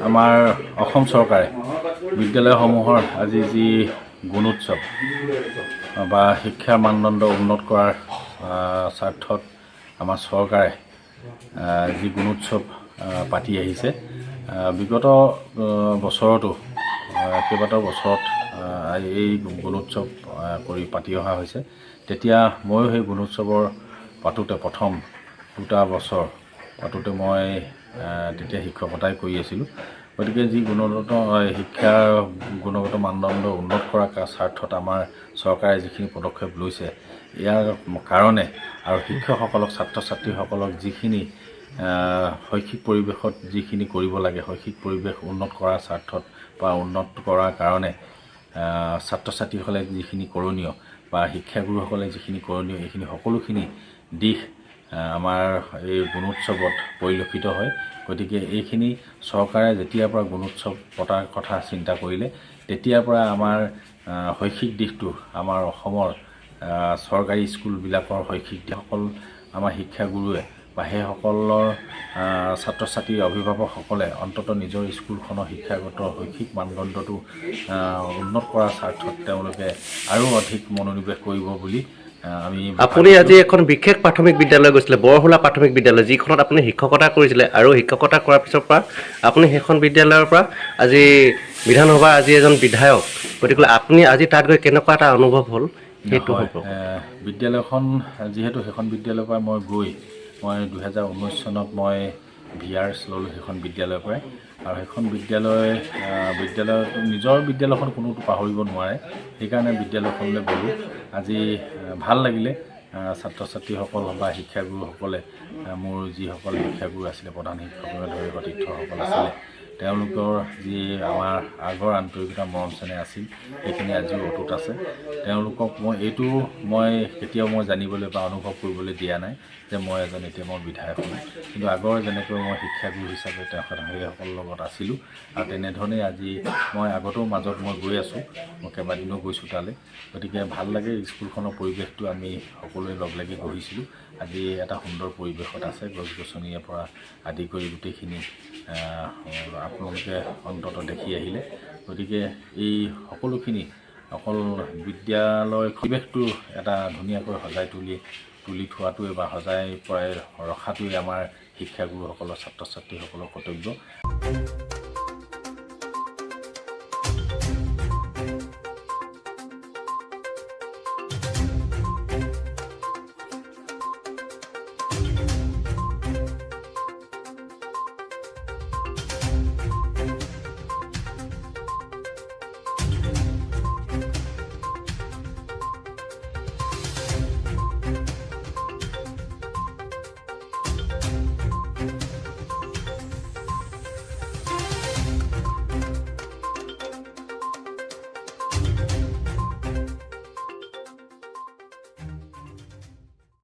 আমাৰ অসম চৰকাৰে বিদ্যালয়সমূহৰ আজি যি গুণোৎসৱ বা শিক্ষাৰ মানদণ্ড উন্নত কৰাৰ স্বাৰ্থত আমাৰ চৰকাৰে যি গুণোৎসৱ পাতি আহিছে, বিগত বছৰতো কেইবাটাও বছৰত এই গুণোৎসৱ কৰি পাতি অহা হৈছে। তেতিয়া ময়ো সেই গুণোৎসৱৰ পাতোতে প্ৰথম দুটা বছৰ পাতোতে মই তেতিয়া শিক্ষকতাই কৰি আছিলোঁ। গতিকে যি শিক্ষাৰ গুণগত মানদণ্ড উন্নত কৰাৰ স্বাৰ্থত আমাৰ চৰকাৰে যিখিনি পদক্ষেপ লৈছে, ইয়াৰ কাৰণে আৰু শিক্ষকসকলক ছাত্ৰ ছাত্ৰীসকলক যিখিনি শৈক্ষিক পৰিৱেশত যিখিনি কৰিব লাগে, শৈক্ষিক পৰিৱেশ উন্নত কৰাৰ স্বাৰ্থত বা উন্নত কৰাৰ কাৰণে ছাত্ৰ ছাত্ৰীসকলে যিখিনি কৰণীয় বা শিক্ষাগুৰুসকলে যিখিনি কৰণীয়, এইখিনি সকলোখিনি দিশ আমাৰ এই গুণোৎসৱত পৰিলক্ষিত হয়। গতিকে এইখিনি চৰকাৰে যেতিয়াৰ পৰা গুণোৎসৱ পতাৰ কথা চিন্তা কৰিলে, তেতিয়াৰ পৰা আমাৰ শৈক্ষিক দিশটো আমাৰ অসমৰ চৰকাৰী স্কুলবিলাকৰ শৈক্ষিক দিশসকল আমাৰ শিক্ষাগুৰুৱে বা সেইসকলৰ ছাত্ৰ ছাত্ৰী অভিভাৱকসকলে অন্ততঃ নিজৰ স্কুলখনৰ শিক্ষাগত শৈক্ষিক মানদণ্ডটো উন্নত কৰাৰ স্বাৰ্থত তেওঁলোকে আৰু অধিক মনোনিৱেশ কৰিব বুলি আপুনি আজি এখন বিশেষ প্ৰাথমিক বিদ্যালয় গৈছিলে, বৰহোলা প্ৰাথমিক বিদ্যালয়, যিখনত আপুনি শিক্ষকতা কৰিছিলে, আৰু শিক্ষকতা কৰাৰ পিছৰ পৰা আপুনি সেইখন বিদ্যালয়ৰ পৰা আজি বিধানসভাৰ আজি এজন বিধায়ক। গতিকে আপুনি আজি তাত গৈ কেনেকুৱা এটা অনুভৱ হ'ল সেইটো হ'ব? বিদ্যালয়খন যিহেতু সেইখন বিদ্যালয়ৰ পৰা মই 2019 চনত মই VRS ল'লোঁ সেইখন বিদ্যালয়ৰ পৰাই, আৰু সেইখন বিদ্যালয়ত নিজৰ বিদ্যালয়খন কোনোটো পাহৰিব নোৱাৰে, সেইকাৰণে বিদ্যালয়খনলৈ গ'লোঁ। আজি ভাল লাগিলে ছাত্ৰ ছাত্ৰীসকল বা শিক্ষাগুৰুসকলে, মোৰ যিসকল শিক্ষাগুৰু আছিলে, প্ৰধান শিক্ষককে ধৰি সতীৰ্থসকল আছিলে, তেওঁলোকৰ যি আমাৰ আগৰ আন্তৰিকতা মৰম চেনেহ আছিল, সেইখিনি আজিও অটুট আছে। তেওঁলোকক মই কেতিয়াও জানিবলৈ বা অনুভৱ কৰিবলৈ দিয়া নাই যে মই এতিয়া মই বিধায়ক হ'ম, কিন্তু আগৰ যেনেকৈ মই শিক্ষাগুৰু হিচাপে সেইসকলৰ লগত আছিলোঁ, আৰু তেনেধৰণেই আজি মই আগতেও মাজত মই গৈ আছোঁ, মই কেইবাদিনো গৈছোঁ তালৈ। গতিকে ভাল লাগে, স্কুলখনৰ পৰিৱেশটো আমি সকলোৱে লগ লাগি গঢ়িছিলোঁ। আজি এটা সুন্দৰ পৰিৱেশত আছে, গছ গছনিৰ পৰা আদি কৰি গোটেইখিনি আপোনালোকে অন্ততঃ দেখি আহিলে। গতিকে এই সকলোখিনি অকল বিদ্যালয় পৰিৱেশটো এটা ধুনীয়াকৈ সজাই তুলি থোৱাটোৱে বা সজাই পৰাই ৰখাটোৱে আমাৰ শিক্ষাগুৰুসকলৰ ছাত্ৰ ছাত্ৰীসকলৰ কৰ্তব্য।